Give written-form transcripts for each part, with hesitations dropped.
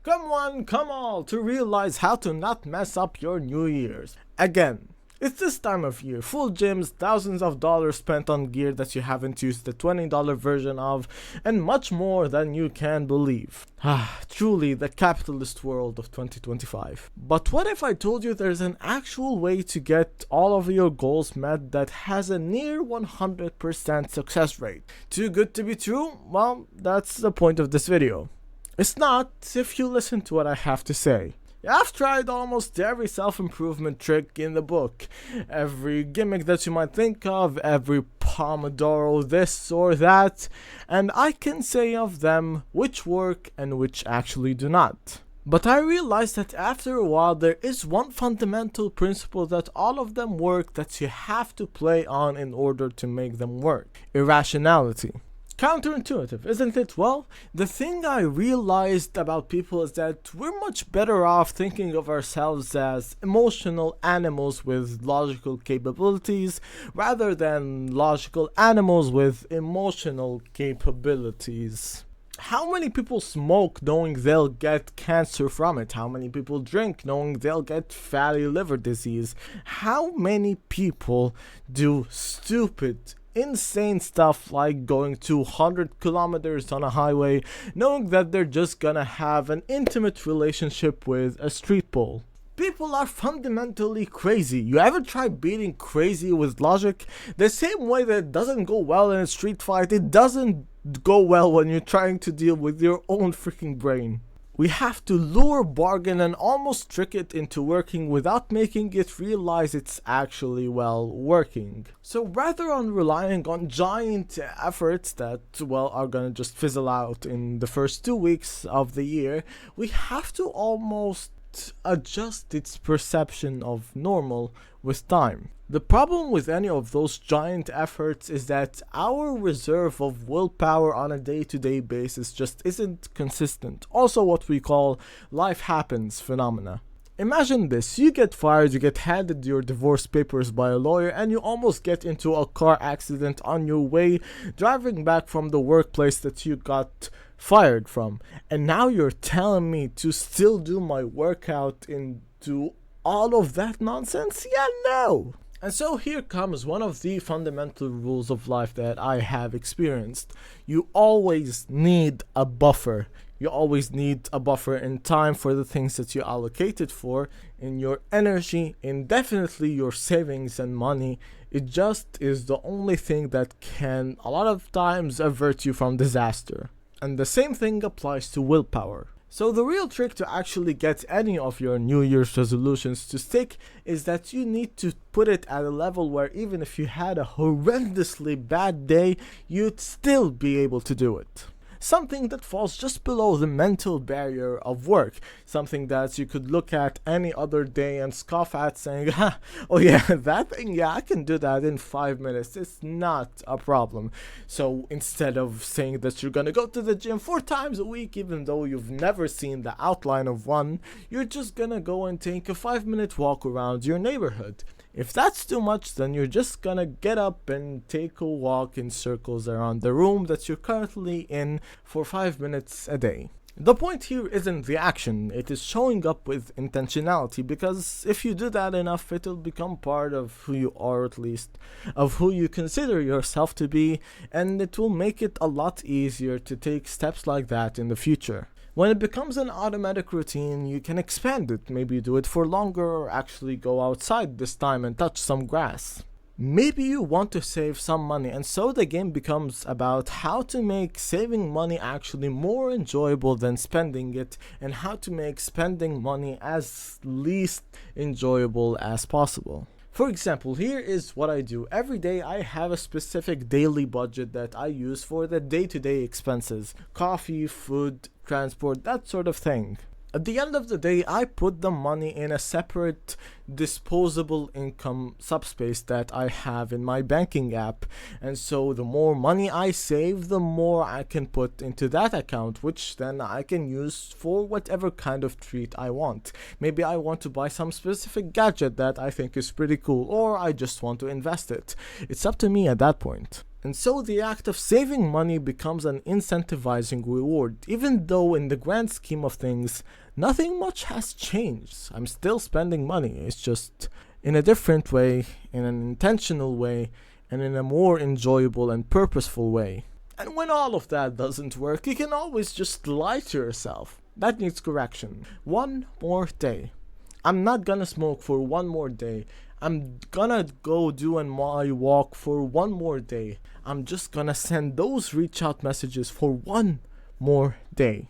Come one, come all, to realize how to not mess up your New Year's. Again, it's this time of year, full gyms, thousands of dollars spent on gear that you haven't used the $20 version of, and much more than you can believe. Truly the capitalist world of 2025. But what if I told you there's an actual way to get all of your goals met that has a near 100% success rate? Too good to be true? Well, that's the point of this video. It's not if you listen to what I have to say. I've tried almost every self-improvement trick in the book, every gimmick that you might think of, every Pomodoro this or that, and I can say of them which work and which actually do not. But I realized that after a while there is one fundamental principle that all of them work that you have to play on in order to make them work: irrationality. Counterintuitive, isn't it? Well, the thing I realized about people is that we're much better off thinking of ourselves as emotional animals with logical capabilities rather than logical animals with emotional capabilities. How many people smoke knowing they'll get cancer from it? How many people drink knowing they'll get fatty liver disease? How many people do stupid, insane stuff like going 200 kilometers on a highway knowing that they're just gonna have an intimate relationship with a street pole? People are fundamentally crazy. You ever try beating crazy with logic? The same way that it doesn't go well in a street fight, it doesn't go well when you're trying to deal with your own freaking brain. We have to lure, bargain, and almost trick it into working without making it realize it's actually, well, working. So rather than relying on giant efforts that, well, are gonna just fizzle out in the first 2 weeks of the year, we have to almost adjust its perception of normal with time. The problem with any of those giant efforts is that our reserve of willpower on a day-to-day basis just isn't consistent. Also what we call life happens phenomena. Imagine this: you get fired, you get handed your divorce papers by a lawyer, and you almost get into a car accident on your way driving back from the workplace that you got fired from. And now you're telling me to still do my workout and do all of that nonsense? Yeah, no! And so here comes one of the fundamental rules of life that I have experienced. You always need a buffer. You always need a buffer in time for the things that you allocated for, in your energy, in definitely your savings and money. It just is the only thing that can a lot of times avert you from disaster. And the same thing applies to willpower. So the real trick to actually get any of your New Year's resolutions to stick is that you need to put it at a level where even if you had a horrendously bad day, you'd still be able to do it. Something that falls just below the mental barrier of work. Something that you could look at any other day and scoff at, saying, oh yeah, that thing, yeah, I can do that in 5 minutes. It's not a problem. So instead of saying that you're gonna go to the gym 4 times a week, even though you've never seen the outline of one, you're just gonna go and take a 5-minute walk around your neighborhood. If that's too much, then you're just gonna get up and take a walk in circles around the room that you're currently in for 5 minutes a day. The point here isn't the action, it is showing up with intentionality, because if you do that enough, it'll become part of who you are, at least of who you consider yourself to be, and it will make it a lot easier to take steps like that in the future. When it becomes an automatic routine, you can expand it, maybe do it for longer, or actually go outside this time and touch some grass. Maybe you want to save some money, and so the game becomes about how to make saving money actually more enjoyable than spending it, and how to make spending money as least enjoyable as possible. For example, here is what I do. Every day I have a specific daily budget that I use for the day-to-day expenses. Coffee, food, transport, that sort of thing. At the end of the day, I put the money in a separate disposable income subspace that I have in my banking app, and so the more money I save, the more I can put into that account, which then I can use for whatever kind of treat I want. Maybe I want to buy some specific gadget that I think is pretty cool, or I just want to invest it. It's up to me at that point. And so the act of saving money becomes an incentivizing reward, even though in the grand scheme of things, nothing much has changed. I'm still spending money, it's just in a different way, in an intentional way, and in a more enjoyable and purposeful way. And when all of that doesn't work, you can always just lie to yourself. That needs correction. One more day. I'm not gonna smoke for one more day. I'm gonna go do my walk for one more day. I'm just gonna send those reach out messages for one more day.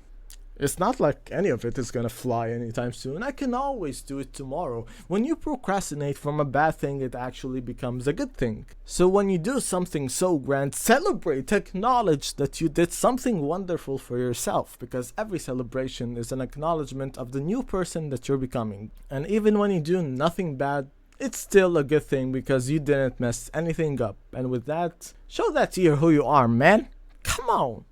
It's not like any of it is gonna fly anytime soon. I can always do it tomorrow. When you procrastinate from a bad thing, it actually becomes a good thing. So when you do something so grand, celebrate, acknowledge that you did something wonderful for yourself, because every celebration is an acknowledgement of the new person that you're becoming. And even when you do nothing bad, it's still a good thing because you didn't mess anything up. And with that, show that year who you are, man. Come on.